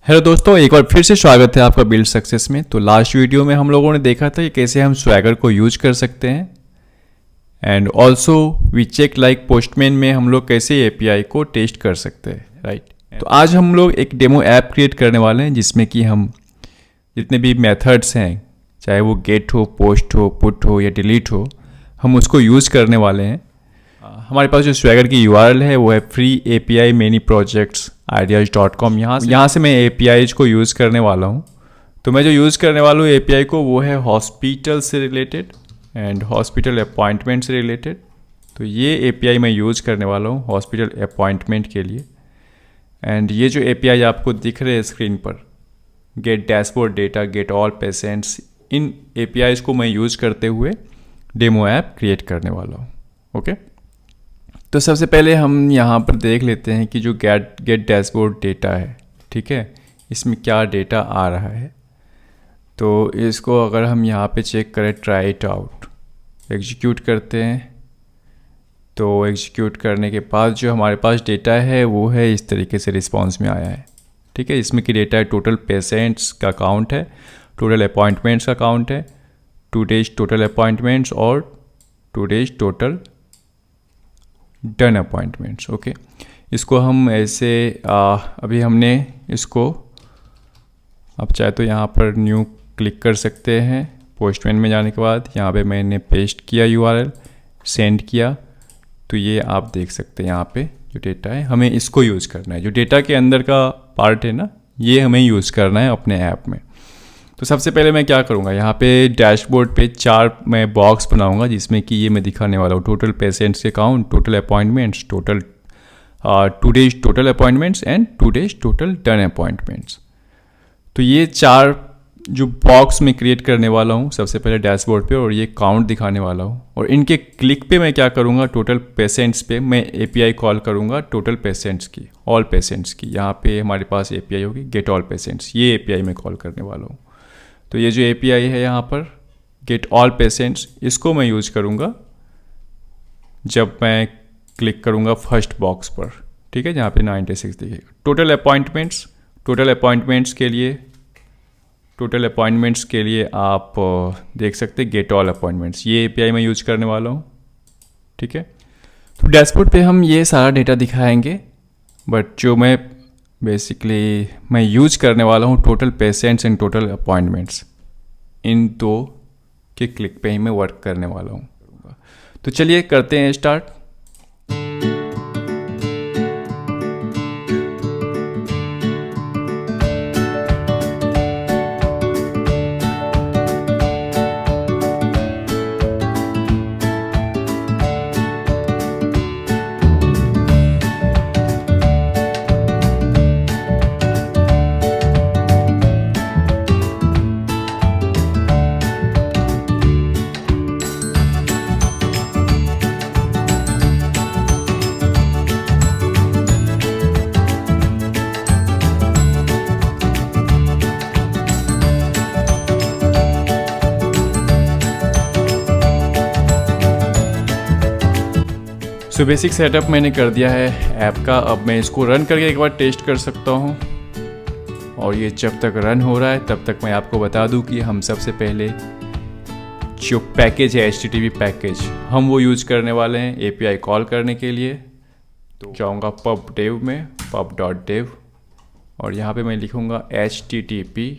Hello दोस्तों, एक बार फिर से स्वागत है आपका बिल्ड सक्सेस में। तो लास्ट वीडियो में हम लोगों ने देखा था कि कैसे हम स्वैगर को यूज कर सकते हैं and also we check like Postman में हम लोग कैसे एपीआई को टेस्ट कर सकते हैं, राइट। तो आज हम लोग एक डेमो ऐप क्रिएट करने वाले हैं जिसमें कि हम जितने भी मेथड्स हैं, चाहे वो गेट हो, पोस्ट हो, पुट हो या डिलीट हो, हम उसको यूज़ करने वाले हैं। हमारे पास जो स्वैगर की URL है वो है free-api-many-projects-ideas.com। यहाँ से मैं APIs को यूज़ करने वाला हूँ। तो मैं जो यूज़ करने वाला हूँ API को वो है हॉस्पिटल से रिलेटेड एंड हॉस्पिटल अपॉइंटमेंट से रिलेटेड। तो ये API मैं यूज़ करने वाला हूँ हॉस्पिटल अपॉइंटमेंट के लिए। एंड ये जो API आपको दिख रहे हैं स्क्रीन पर, get dashboard data, get all patients, इन APIs को मैं यूज़ करते हुए डेमो ऐप क्रिएट करने वाला हूँ। ओके, तो सबसे पहले हम यहाँ पर देख लेते हैं कि जो गेट डैशबोर्ड डेटा है, ठीक है, इसमें क्या डेटा आ रहा है। तो इसको अगर हम यहाँ पे चेक करें, ट्राई इट आउट, एग्जीक्यूट करते हैं। तो एग्जीक्यूट करने के बाद जो हमारे पास डेटा है वो है इस तरीके से रिस्पॉन्स में आया है, ठीक है। इसमें की डेटा है टोटल पेशेंट्स का काउंट है, टोटल अपॉइंटमेंट्स का काउंट है, 2 days टोटल अपॉइंटमेंट्स और 2 days total done appointments. Okay, इसको हम ऐसे अभी हमने इसको, आप चाहे तो यहाँ पर न्यू क्लिक कर सकते हैं। पोस्टमैन में जाने के बाद यहाँ पे मैंने पेस्ट किया URL, सेंड किया। तो ये आप देख सकते हैं यहाँ पे जो डेटा है, हमें इसको यूज़ करना है। जो डेटा के अंदर का पार्ट है ना, ये हमें यूज़ करना है अपने ऐप में। तो सबसे पहले मैं क्या करूँगा, यहाँ पे डैशबोर्ड पे 4 मैं बॉक्स बनाऊँगा जिसमें कि ये मैं दिखाने वाला हूँ टोटल पेशेंट्स के count, total appointments, total 2 days total appointments and 2 days total done appointments. तो ये 4 जो बॉक्स मैं क्रिएट करने वाला हूँ सबसे पहले डैशबोर्ड पे, और ये काउंट दिखाने वाला हूँ। और इनके क्लिक पे मैं क्या करूँगा, टोटल पेशेंट्स पे मैं API कॉल करूँगा टोटल पेशेंट्स की, ऑल पेशेंट्स की। यहाँ पे हमारे पास API होगी गेट ऑल पेशेंट्स, ये API मैं कॉल करने वाला हूँ। तो ये जो API है यहाँ पर गेट ऑल पेशेंट्स, इसको मैं यूज़ करूँगा जब मैं क्लिक करूँगा फर्स्ट बॉक्स पर, ठीक है, जहाँ पे 96 दिखेगा। टोटल अपॉइंटमेंट्स के लिए आप देख सकते हैं गेट ऑल अपॉइंटमेंट्स, ये API मैं यूज़ करने वाला हूँ, ठीक है। तो डैशबोर्ड पे हम ये सारा डेटा दिखाएंगे, बट जो मैं यूज करने वाला हूँ total patients and total appointments, इन 2 के क्लिक पे ही मैं वर्क करने वाला हूँ। तो चलिए करते हैं स्टार्ट। सो बेसिक सेटअप मैंने कर दिया है ऐप का। अब मैं इसको रन करके एक बार टेस्ट कर सकता हूँ। और ये जब तक रन हो रहा है तब तक मैं आपको बता दूँ कि हम सबसे पहले जो पैकेज है HTTP पैकेज, हम वो यूज़ करने वाले हैं API कॉल करने के लिए। तो जाऊँगा pub-dev में, pub.dev, और यहाँ पे मैं लिखूँगा HTTP,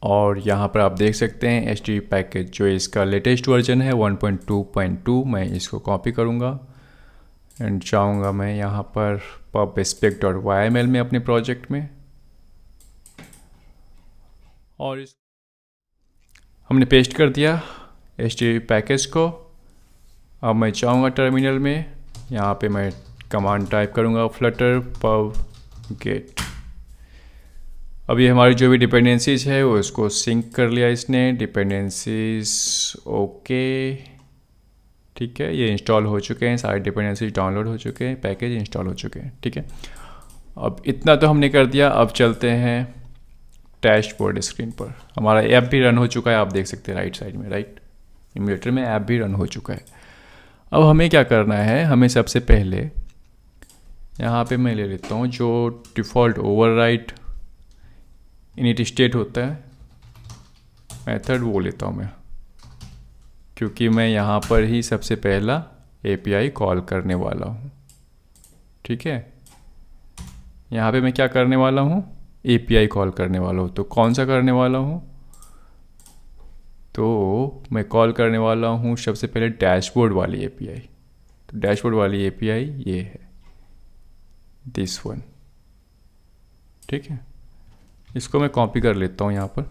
और यहाँ पर आप देख सकते हैं HTTP पैकेज जो इसका लेटेस्ट वर्जन है 1.2.2। मैं इसको कॉपी करूँगा एंड जाऊँगा मैं यहाँ पर pub-spec.yml में अपने प्रोजेक्ट में, और इस हमने पेस्ट कर दिया HTTP पैकेज को। अब मैं जाऊँगा टर्मिनल में, यहाँ पे मैं कमांड टाइप करूँगा flutter pub get। अभी हमारी जो भी डिपेंडेंसीज है वो इसको सिंक कर लिया इसने, डिपेंडेंसीज ओके, ठीक है, ये इंस्टॉल हो चुके हैं, सारे डिपेंडेंसीज डाउनलोड हो चुके हैं, पैकेज इंस्टॉल हो चुके हैं, ठीक है। अब इतना तो हमने कर दिया। अब चलते हैं डैशबोर्ड स्क्रीन पर। हमारा ऐप भी रन हो चुका है, आप देख सकते हैं राइट साइड में, राइट इम्यूलेटर में ऐप भी रन हो चुका है। अब हमें क्या करना है, हमें सबसे पहले यहाँ पे मैं ले लेता हूँ जो डिफ़ॉल्ट ओवरराइड इनिट स्टेट होता है मेथड, वो लेता हूँ मैं, क्योंकि मैं यहाँ पर ही सबसे पहला API कॉल करने वाला हूँ। ठीक है, यहाँ पे मैं क्या करने वाला हूँ, API कॉल करने वाला हूँ। तो कौन सा करने वाला हूँ, तो मैं कॉल करने वाला हूँ सबसे पहले डैशबोर्ड वाली API। तो डैशबोर्ड वाली API ये है, दिस वन। ठीक है, इसको मैं कॉपी कर लेता हूँ यहाँ पर,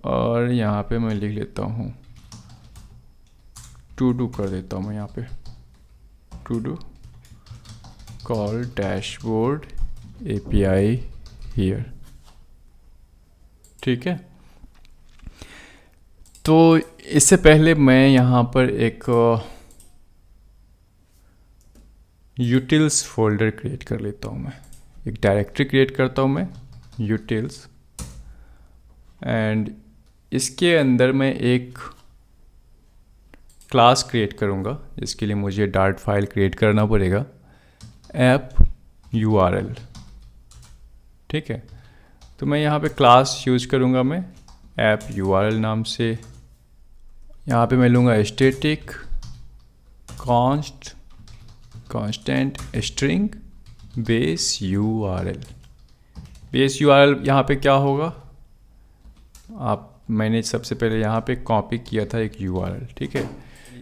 और यहाँ पे मैं लिख लेता हूँ टू डू कर देता हूँ मैं यहाँ पे, to do call dashboard API here. ठीक है, तो इससे पहले मैं यहाँ पर एक यूटिल्स फोल्डर क्रिएट कर लेता हूँ। मैं एक डायरेक्टरी क्रिएट करता हूँ मैं, यूटिल्स, एंड इसके अंदर मैं एक क्लास क्रिएट करूँगा, जिसके लिए मुझे डार्ट फाइल क्रिएट करना पड़ेगा, ऐप URL। ठीक है, तो मैं यहाँ पे क्लास यूज़ करूँगा मैं ऐप URL नाम से। यहाँ पे मैं लूँगा static constant string base URL। Base URL यहाँ पे क्या होगा, मैंने सबसे पहले यहाँ पे कॉपी किया था एक URL। ठीक है,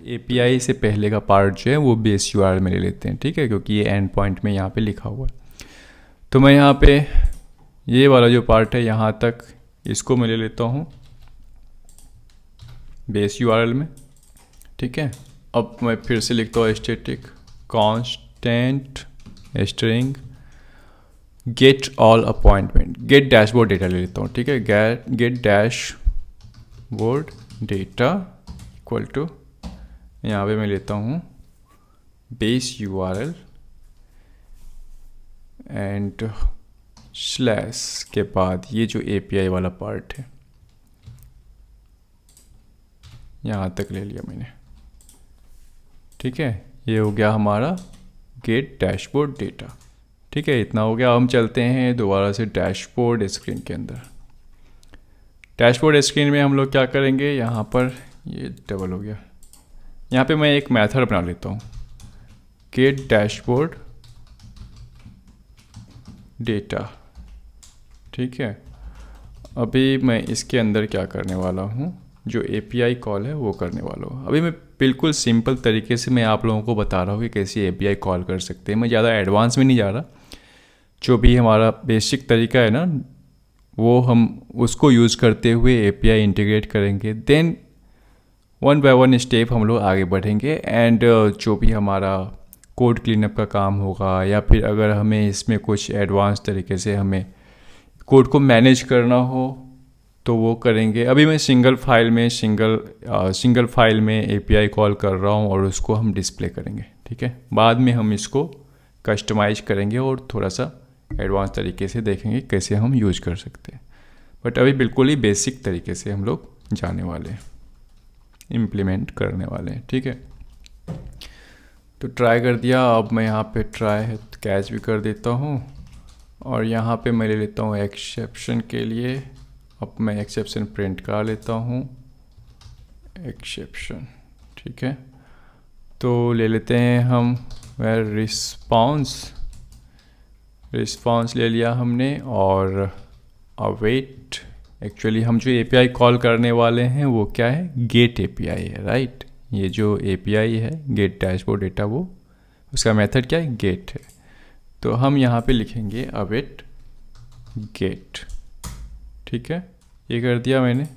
API से पहले का पार्ट जो है वो बेस URL में ले लेते हैं। ठीक है, क्योंकि ये एंड पॉइंट में यहाँ पे लिखा हुआ है। तो मैं यहाँ पे ये वाला जो पार्ट है यहाँ तक, इसको मैं ले लेता हूँ बेस URL में। ठीक है, अब मैं फिर से लिखता हूँ static constant string get all appointment, get dashboard data ले लेता हूँ। ठीक है, get dashboard data equal to, यहाँ पे मैं लेता हूँ बेस URL एंड स्लैश के बाद ये जो API वाला पार्ट है यहाँ तक ले लिया मैंने। ठीक है, ये हो गया हमारा गेट डैशबोर्ड डेटा। ठीक है, इतना हो गया। हम चलते हैं दोबारा से डैशबोर्ड स्क्रीन के अंदर। डैशबोर्ड स्क्रीन में हम लोग क्या करेंगे, यहाँ पर ये डबल हो गया, यहाँ पे मैं एक मेथड बना लेता हूँ, गेट डैशबोर्ड डेटा। ठीक है, अभी मैं इसके अंदर क्या करने वाला हूँ, जो API कॉल है वो करने वाला हूँ। अभी मैं बिल्कुल सिंपल तरीके से मैं आप लोगों को बता रहा हूँ कि कैसे API कॉल कर सकते हैं। मैं ज़्यादा एडवांस में नहीं जा रहा, जो भी हमारा बेसिक तरीका है ना वो हम उसको यूज़ करते हुए API इंटीग्रेट करेंगे, then one by one step हम लोग आगे बढ़ेंगे। एंड जो भी हमारा कोड क्लीनअप का काम होगा, या फिर अगर हमें इसमें कुछ एडवांस तरीके से हमें कोड को मैनेज करना हो तो वो करेंगे। अभी मैं सिंगल फाइल में API कॉल कर रहा हूँ और उसको हम डिस्प्ले करेंगे। ठीक है, बाद में हम इसको कस्टमाइज करेंगे और थोड़ा सा एडवांस तरीके से देखेंगे कैसे हम यूज कर सकते हैं। बट अभी बिल्कुल ही बेसिक तरीके से हम लोग जाने वाले हैं, इम्प्लीमेंट करने वाले हैं। ठीक है, तो ट्राई कर दिया। अब मैं यहाँ पे ट्राई है तो कैच भी कर देता हूँ, और यहाँ पे मैं ले लेता हूँ एक्सेप्शन के लिए। अब मैं एक्सेप्शन प्रिंट कर लेता हूँ, एक्सेप्शन। ठीक है, तो ले लेते हैं हम रिस्पॉन्स ले लिया हमने, और अवेट। एक्चुअली हम जो API कॉल करने वाले हैं वो क्या है, गेट API है, राइट। ये जो API है गेट डैशबोर्ड डेटा, वो उसका मेथड क्या है, गेट है। तो हम यहाँ पे लिखेंगे अवेट गेट। ठीक है, ये कर दिया मैंने।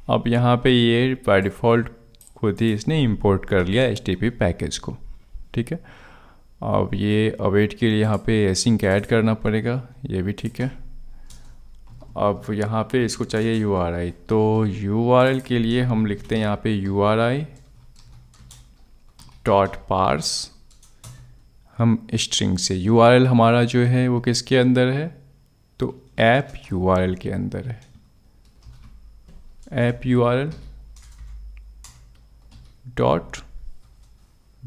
अब यहाँ पे ये बाय डिफ़ॉल्ट खुद ही इसने इंपोर्ट कर लिया HTTP पैकेज को। ठीक है, अब ये अवेट के लिए यहाँ पे एसिंक ऐड करना पड़ेगा, ये भी ठीक है। अब यहाँ पे इसको चाहिए URI, तो URL के लिए हम लिखते हैं यहाँ पे URI डॉट पार्स। हम स्ट्रिंग से, URL हमारा जो है वो किसके अंदर है, तो ऐप URL के अंदर है, app URL dot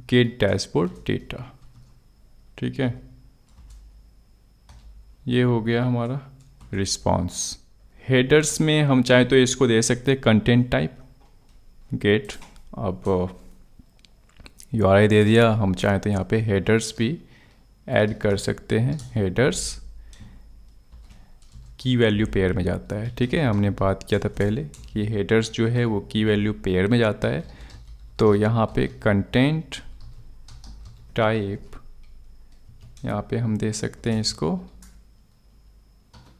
gate dashboard data. ठीक है, ये हो गया हमारा रिस्पॉन्स। हेडर्स में हम चाहे तो इसको दे सकते हैं कंटेंट टाइप गेट। अब URI दे दिया, हम चाहे तो यहाँ पे हेडर्स भी ऐड कर सकते हैं। हेडर्स की वैल्यू पेयर में जाता है, ठीक है। हमने बात किया था पहले कि हेडर्स जो है वो की वैल्यू पेयर में जाता है। तो यहाँ पे कंटेंट टाइप, यहाँ पे हम दे सकते हैं इसको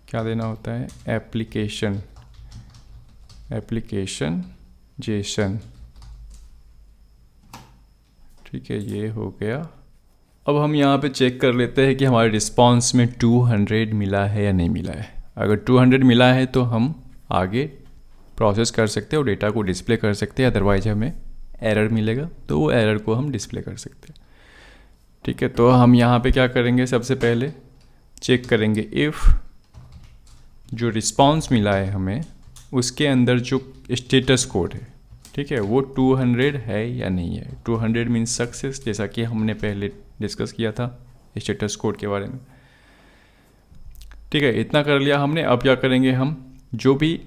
क्या देना होता है, एप्लीकेशन जेसन, ठीक है। ये हो गया। अब हम यहाँ पे चेक कर लेते हैं कि हमारे रिस्पॉन्स में 200 मिला है या नहीं मिला है। अगर 200 मिला है तो हम आगे प्रोसेस कर सकते हैं और डेटा को डिस्प्ले कर सकते हैं। अदरवाइज हमें एरर मिलेगा तो वो एरर को हम डिस्प्ले कर सकते हैं, ठीक है। तो हम यहाँ पे क्या करेंगे, सबसे पहले चेक करेंगे इफ़ जो रिस्पॉन्स मिला है हमें उसके अंदर जो स्टेटस कोड है, ठीक है, वो 200 है या नहीं है। 200 मीन्स सक्सेस, जैसा कि हमने पहले डिस्कस किया था स्टेटस कोड के बारे में, ठीक है। इतना कर लिया हमने। अब क्या करेंगे, हम जो भी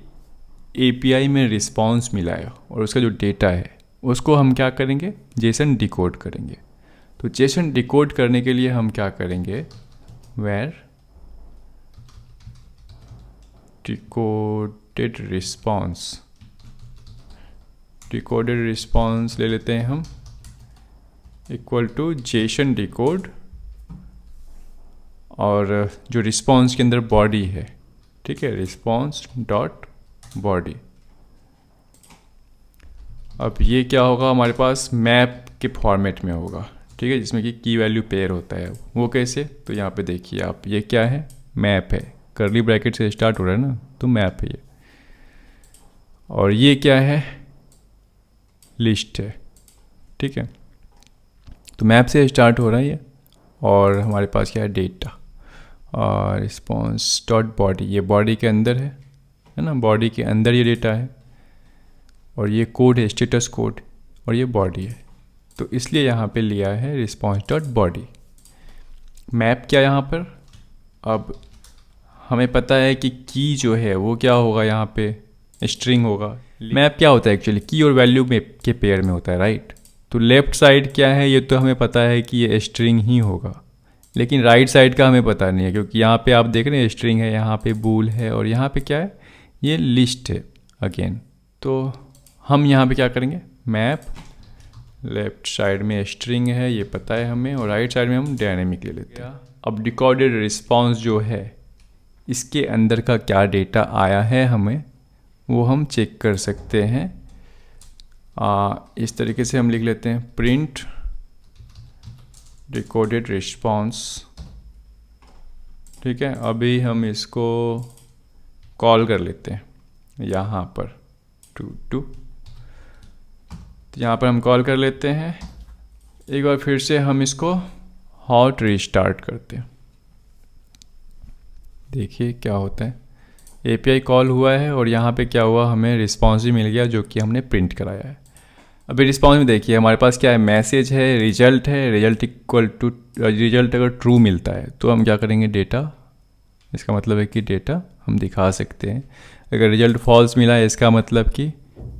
API में रिस्पॉन्स मिला है और उसका जो डेटा है उसको हम क्या करेंगे, जेसन डिकोड करेंगे। तो जेसन डिकोड करने के लिए हम क्या करेंगे, वेर डिकोडेड रिस्पॉन्स ले लेते हैं हम, इक्वल टू जेसन डिकोड, और जो रिस्पॉन्स के अंदर बॉडी है, ठीक है, रिस्पॉन्स डॉट बॉडी। अब ये क्या होगा, हमारे पास मैप के फॉर्मेट में होगा, ठीक है, जिसमें कि की वैल्यू पेयर होता है। वो कैसे, तो यहाँ पे देखिए आप, ये क्या है, मैप है, कर्ली ब्रैकेट से स्टार्ट हो रहा है ना, तो मैप है ये। और ये क्या है, लिस्ट है, ठीक है। तो मैप से स्टार्ट हो रहा है ये, और हमारे पास क्या है, डेटा, और रिस्पॉन्स डॉट बॉडी, ये बॉडी के अंदर है ना, बॉडी के अंदर ये डेटा है, और ये कोड है स्टेटस कोड, और ये बॉडी है। तो इसलिए यहाँ पे लिया है रिस्पॉन्स डॉट बॉडी। मैप क्या यहाँ पर, अब हमें पता है कि की जो है वो क्या होगा, यहाँ पे स्ट्रिंग होगा। मैप क्या होता है एक्चुअली, की और वैल्यू में के पेयर में होता है, राइट। तो लेफ्ट साइड क्या है, ये तो हमें पता है कि ये स्ट्रिंग ही होगा, लेकिन राइट साइड का हमें पता नहीं है, क्योंकि यहाँ पे आप देख रहे हैं स्ट्रिंग है, यहाँ पे बूल है, और यहाँ पे क्या है, ये लिस्ट है अगेन। तो हम यहाँ पे क्या करेंगे, मैप लेफ्ट साइड में स्ट्रिंग है, ये पता है हमें, और राइट साइड में हम डायनेमिक ले लेते हैं। अब डिकोडेड रिस्पॉन्स जो है इसके अंदर का क्या डेटा आया है हमें, वो हम चेक कर सकते हैं। इस तरीके से हम लिख लेते हैं, प्रिंट डिकोडेड रिस्पॉन्स, ठीक है। अभी हम इसको कॉल कर लेते हैं यहाँ पर तो यहाँ पर हम कॉल कर लेते हैं। एक बार फिर से हम इसको हॉट रीस्टार्ट करते हैं, देखिए क्या होता है। API कॉल हुआ है और यहाँ पे क्या हुआ, हमें रिस्पॉन्स भी मिल गया जो कि हमने प्रिंट कराया है। अभी रिस्पॉन्स में देखिए हमारे पास क्या है, मैसेज है, रिजल्ट है, रिजल्ट इक्वल टू रिजल्ट अगर ट्रू मिलता है तो हम क्या करेंगे, डेटा, इसका मतलब है कि डेटा हम दिखा सकते हैं। अगर रिजल्ट फॉल्स मिला है इसका मतलब कि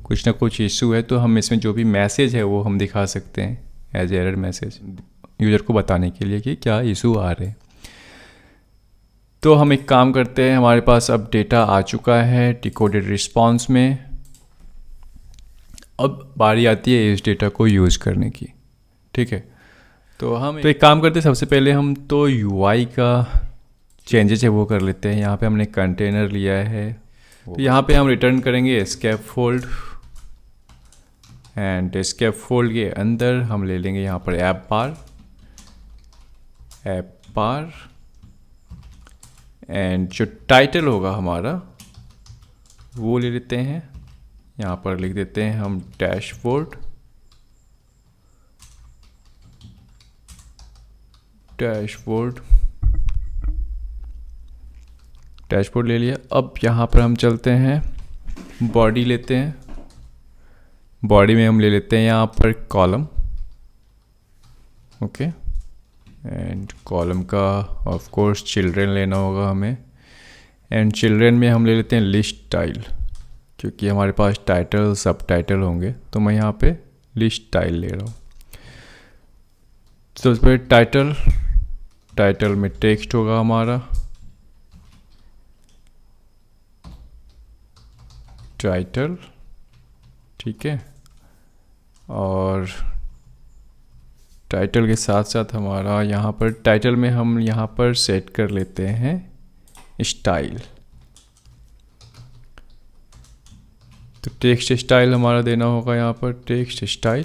कुछ ना कुछ इशू है, तो हम इसमें जो भी मैसेज है वो हम दिखा सकते हैं एज एरर मैसेज, यूज़र को बताने के लिए कि क्या इशू आ रहे हैं। तो हम एक काम करते हैं, हमारे पास अब डेटा आ चुका है डिकोडेड रिस्पॉन्स में। अब बारी आती है इस डेटा को यूज़ करने की, ठीक है। तो हम तो एक काम करते हैं, सबसे पहले हम तो UI का चेंजेस है वो कर लेते हैं। यहाँ पे हमने कंटेनर लिया है, तो यहाँ पे हम रिटर्न करेंगे स्कैफोल्ड, एंड स्कैफोल्ड के अंदर हम ले लेंगे यहाँ पर ऐप बार, एंड जो टाइटल होगा हमारा वो ले लेते हैं, यहाँ पर लिख देते हैं हम डैशबोर्ड ले लिया। अब यहाँ पर हम चलते हैं, बॉडी लेते हैं, बॉडी में हम ले लेते हैं यहाँ पर कॉलम, ओके, एंड कॉलम का ऑफ कोर्स चिल्ड्रेन लेना होगा हमें, एंड चिल्ड्रेन में हम ले लेते हैं लिस्ट स्टाइल, क्योंकि हमारे पास टाइटल सब टाइटल होंगे, तो मैं यहाँ पे लिस्ट स्टाइल ले रहा हूँ। तो उस पर टाइटल में टेक्स्ट होगा हमारा, टाइटल, ठीक है। और टाइटल के साथ साथ हमारा यहाँ पर टाइटल में हम यहाँ पर सेट कर लेते हैं स्टाइल। तो टेक्स्ट स्टाइल हमारा देना होगा यहाँ पर टेक्स्ट स्टाइल।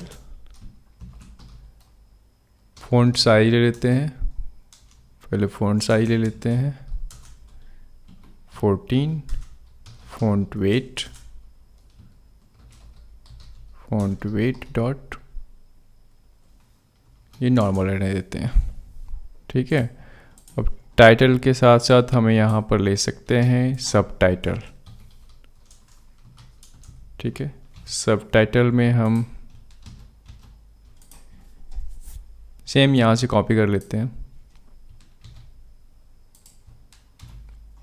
फ़ॉन्ट साइज ले लेते हैं, पहले फ़ॉन्ट साइज ले लेते हैं 14। फ़ॉन्ट वेट डॉट, ये नॉर्मल रहने देते हैं, ठीक है। अब टाइटल के साथ साथ हमें यहाँ पर ले सकते हैं सब टाइटल, ठीक है। सब टाइटल में हम सेम यहाँ से कॉपी कर लेते हैं,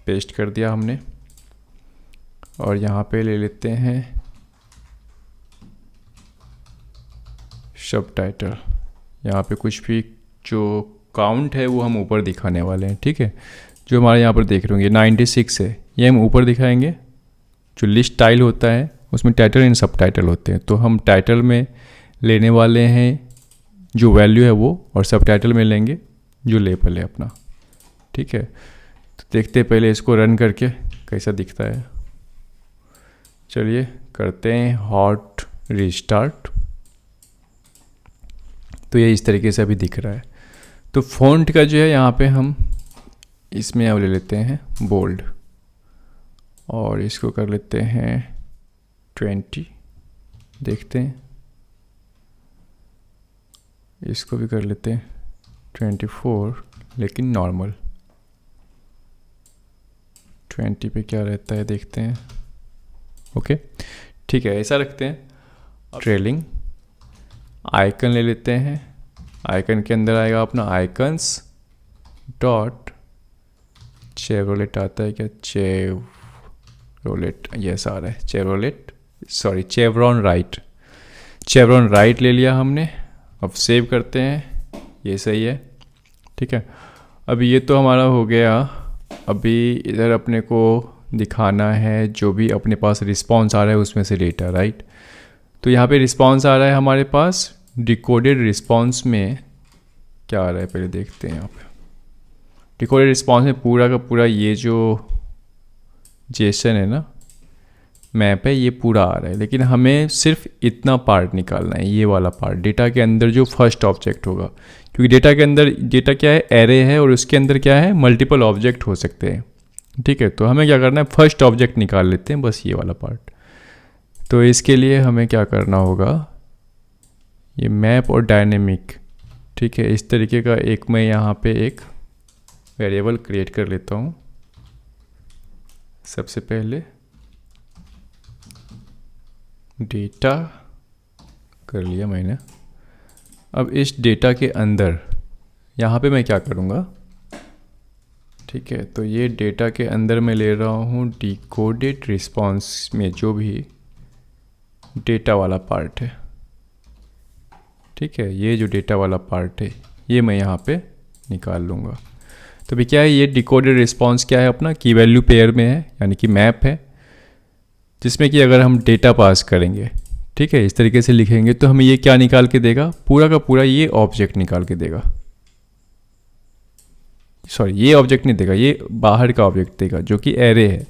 पेस्ट कर दिया हमने, और यहाँ पे ले लेते हैं सब टाइटल। यहाँ पे कुछ भी जो काउंट है वो हम ऊपर दिखाने वाले हैं, ठीक है। जो हमारे यहाँ पर देख रहे होंगे 96 है, ये हम ऊपर दिखाएंगे। जो लिस्ट स्टाइल होता है उसमें टाइटल एंड सब टाइटल होते हैं, तो हम टाइटल में लेने वाले हैं जो वैल्यू है वो, और सब टाइटल में लेंगे जो लेबल है अपना, ठीक है। तो देखते हैं पहले इसको रन करके कैसा दिखता है। चलिए करते हैं हॉट रीस्टार्ट। तो ये इस तरीके से अभी दिख रहा है। तो फ़ॉन्ट का जो है यहाँ पे हम इसमें अब ले लेते हैं बोल्ड, और इसको कर लेते हैं 20, देखते हैं। इसको भी कर लेते हैं 24, लेकिन नॉर्मल। 20 पे क्या रहता है देखते हैं। ओके, ठीक है, ऐसा रखते हैं। ट्रेलिंग आइकन ले लेते हैं, आइकन के अंदर आएगा अपना आइकन्स डॉट चेवरोलेट आता है क्या, चेवरोलेट, यस आ रहा है चेवरोलेट, सॉरी चेवरॉन राइट ले लिया हमने। अब सेव करते हैं, ये सही है, ठीक है। अब ये तो हमारा हो गया। अभी इधर अपने को दिखाना है जो भी अपने पास रिस्पॉन्स आ रहा है उसमें से डेटा, राइट। तो यहाँ पे रिस्पॉन्स आ रहा है हमारे पास। डिकोडेड रिस्पॉन्स में क्या आ रहा है पहले देखते हैं। यहाँ पे डिकोडेड रिस्पॉन्स में पूरा का पूरा ये जो जेसन है ना, मैप है, ये पूरा आ रहा है, लेकिन हमें सिर्फ इतना पार्ट निकालना है, ये वाला पार्ट, डेटा के अंदर जो फर्स्ट ऑब्जेक्ट होगा। क्योंकि डेटा के अंदर डेटा क्या है, एरे है, और उसके अंदर क्या है, मल्टीपल ऑब्जेक्ट हो सकते हैं, ठीक है। तो हमें क्या करना है, फर्स्ट ऑब्जेक्ट निकाल लेते हैं, बस ये वाला पार्ट। तो इसके लिए हमें क्या करना होगा, ये मैप और डायनेमिक, ठीक है, इस तरीके का एक मैं यहाँ पे एक वेरिएबल क्रिएट कर लेता हूँ। सबसे पहले डेटा कर लिया मैंने। अब इस डेटा के अंदर यहाँ पे मैं क्या करूँगा, ठीक है। तो ये डेटा के अंदर मैं ले रहा हूँ डिकोडेड रिस्पॉन्स में जो भी डेटा वाला पार्ट है, ठीक है। ये जो डेटा वाला पार्ट है ये मैं यहाँ पे निकाल लूँगा। तो भी क्या है, ये डिकोडेड रिस्पॉन्स क्या है, अपना की वैल्यू पेयर में है, यानी कि मैप है, जिसमें कि अगर हम डेटा पास करेंगे, ठीक है, इस तरीके से लिखेंगे, तो हमें ये क्या निकाल के देगा, पूरा का पूरा ये ऑब्जेक्ट निकाल के देगा। सॉरी, ये ऑब्जेक्ट नहीं देगा, ये बाहर का ऑब्जेक्ट देगा जो कि एरे है।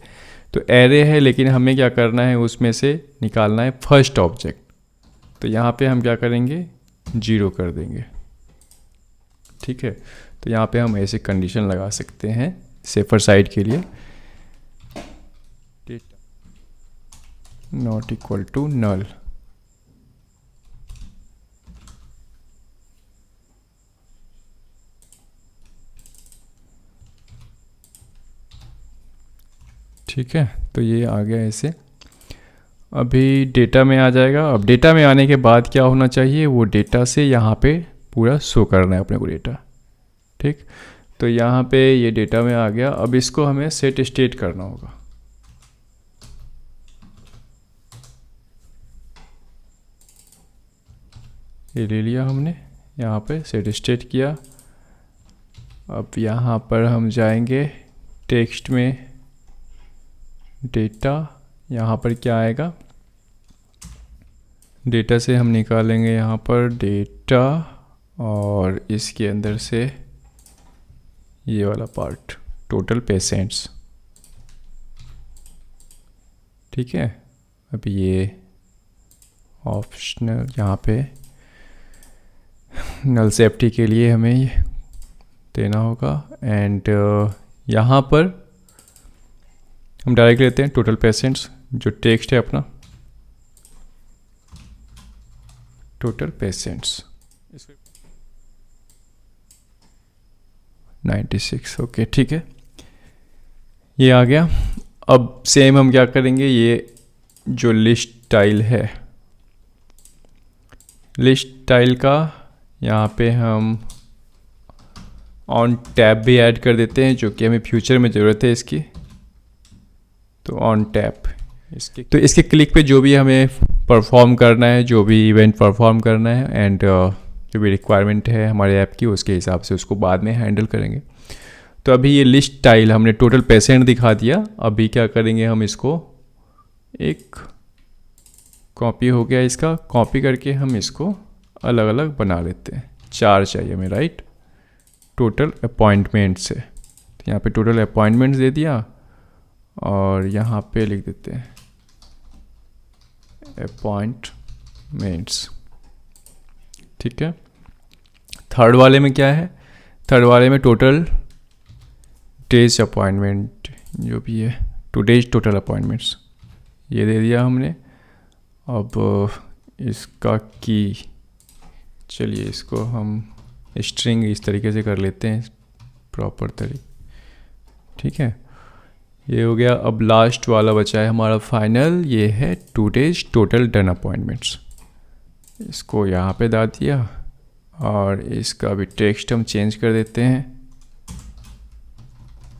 तो एरे है, लेकिन हमें क्या करना है, उसमें से निकालना है फर्स्ट ऑब्जेक्ट। तो यहाँ पे हम क्या करेंगे, 0 कर देंगे, ठीक है। तो यहाँ पे हम ऐसे कंडीशन लगा सकते हैं सेफर साइड के लिए, नॉट इक्वल टू नल। ठीक है, तो ये आ गया ऐसे। अभी डेटा में आ जाएगा। अब डेटा में आने के बाद क्या होना चाहिए, वो डेटा से यहाँ पे पूरा शो करना है अपने को डेटा, ठीक। तो यहाँ पे ये डेटा में आ गया। अब इसको हमें सेट स्टेट करना होगा। ये ले लिया हमने, यहाँ पे सेट स्टेट किया। अब यहाँ पर हम जाएंगे टेक्स्ट में, डेटा, यहाँ पर क्या आएगा, डेटा से हम निकालेंगे यहाँ पर डेटा, और इसके अंदर से ये वाला पार्ट टोटल पेशेंट्स। ठीक है। अब ये ऑप्शनल, यहाँ पे नल सेफ्टी के लिए हमें ये देना होगा। एंड यहाँ पर हम डायरेक्ट लेते हैं टोटल पेशेंट्स, जो टेक्स्ट है अपना टोटल पेशेंट्स 96। ओके, ठीक है, ये आ गया। अब सेम हम क्या करेंगे, ये जो लिस्ट टाइल है, लिस्ट टाइल का यहाँ पे हम ऑन टैब भी ऐड कर देते हैं, जो कि हमें फ्यूचर में ज़रूरत है इसकी। तो ऑन टैब, इसके क्लिक पे जो भी हमें परफॉर्म करना है, जो भी इवेंट परफॉर्म करना है, एंड जो भी रिक्वायरमेंट है हमारे ऐप की, उसके हिसाब से उसको बाद में हैंडल करेंगे। तो अभी ये लिस्ट टाइल हमने टोटल पेशेंट दिखा दिया। अभी क्या करेंगे, हम इसको एक कॉपी हो गया, इसका कॉपी करके हम इसको अलग अलग बना लेते हैं। 4 चाहिए हमें, राइट, टोटल अपॉइंटमेंट से। तो यहाँ पे टोटल अपॉइंटमेंट्स दे दिया, और यहाँ पे लिख देते हैं अपॉइंटमेंट्स। ठीक है। थर्ड वाले में क्या है, थर्ड वाले में टोटल डेज अपॉइंटमेंट जो भी है, टुडेज टोटल अपॉइंटमेंट्स, ये दे दिया हमने। अब इसका की, चलिए इसको हम स्ट्रिंग इस तरीके से कर लेते हैं, प्रॉपर तरीके। ठीक है, ये हो गया। अब लास्ट वाला बचा है हमारा फाइनल, ये है टुडेज टोटल डन अपॉइंटमेंट्स। इसको यहाँ पे डाल दिया, और इसका भी टेक्स्ट हम चेंज कर देते हैं,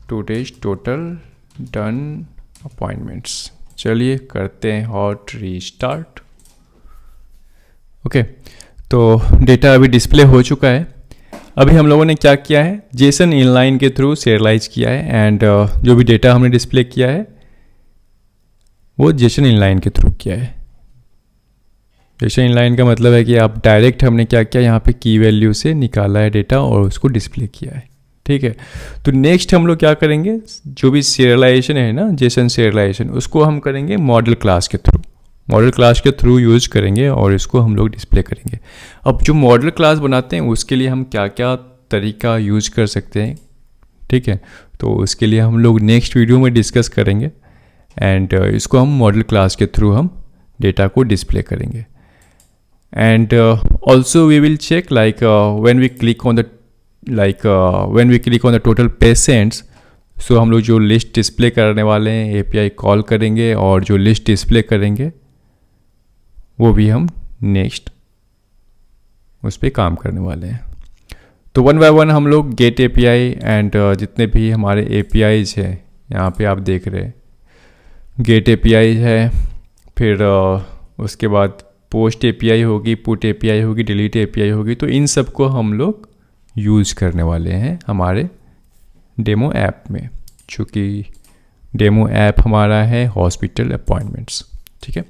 टुडेज टोटल डन अपॉइंटमेंट्स। चलिए करते हैं हॉट रीस्टार्ट। ओके, तो डेटा अभी डिस्प्ले हो चुका है। अभी हम लोगों ने क्या किया है, जेसन इनलाइन के थ्रू serialize किया है, एंड जो भी डेटा हमने डिस्प्ले किया है वो जेसन इनलाइन के थ्रू किया है। जेसन इनलाइन का मतलब है कि आप डायरेक्ट, हमने क्या किया, यहाँ पे की वैल्यू से निकाला है डेटा और उसको डिस्प्ले किया है। ठीक है। तो नेक्स्ट हम लोग क्या करेंगे, जो भी serialization है ना, जेसन serialization, उसको हम करेंगे मॉडल क्लास के थ्रू, मॉडल क्लास के थ्रू यूज़ करेंगे, और इसको हम लोग डिस्प्ले करेंगे। अब जो मॉडल क्लास बनाते हैं उसके लिए हम क्या क्या तरीका यूज़ कर सकते हैं, ठीक है, तो उसके लिए हम लोग नेक्स्ट वीडियो में डिस्कस करेंगे। एंड इसको हम मॉडल क्लास के थ्रू हम डेटा को डिस्प्ले करेंगे। And also we will check like when we click on the total patients, so हम लोग जो लिस्ट डिस्प्ले करने वाले हैं, एपीआई कॉल करेंगे, और जो लिस्ट डिस्प्ले करेंगे वो भी हम नेक्स्ट उस पर काम करने वाले हैं। तो 1 बाय 1 हम लोग गेट एपीआई एंड जितने भी हमारे एपीआईज हैं, यहाँ पे आप देख रहे हैं गेट एपीआई है, फिर उसके बाद पोस्ट एपीआई होगी, पुट एपीआई होगी, डिलीट एपीआई होगी। तो इन सब को हम लोग यूज़ करने वाले हैं हमारे डेमो ऐप में, चूँकि डेमो ऐप हमारा है हॉस्पिटल अपॉइंटमेंट्स। ठीक है,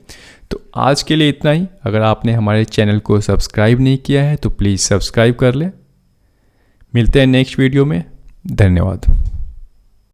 तो आज के लिए इतना ही। अगर आपने हमारे चैनल को सब्सक्राइब नहीं किया है तो प्लीज़ सब्सक्राइब कर लें। मिलते हैं नेक्स्ट वीडियो में। धन्यवाद।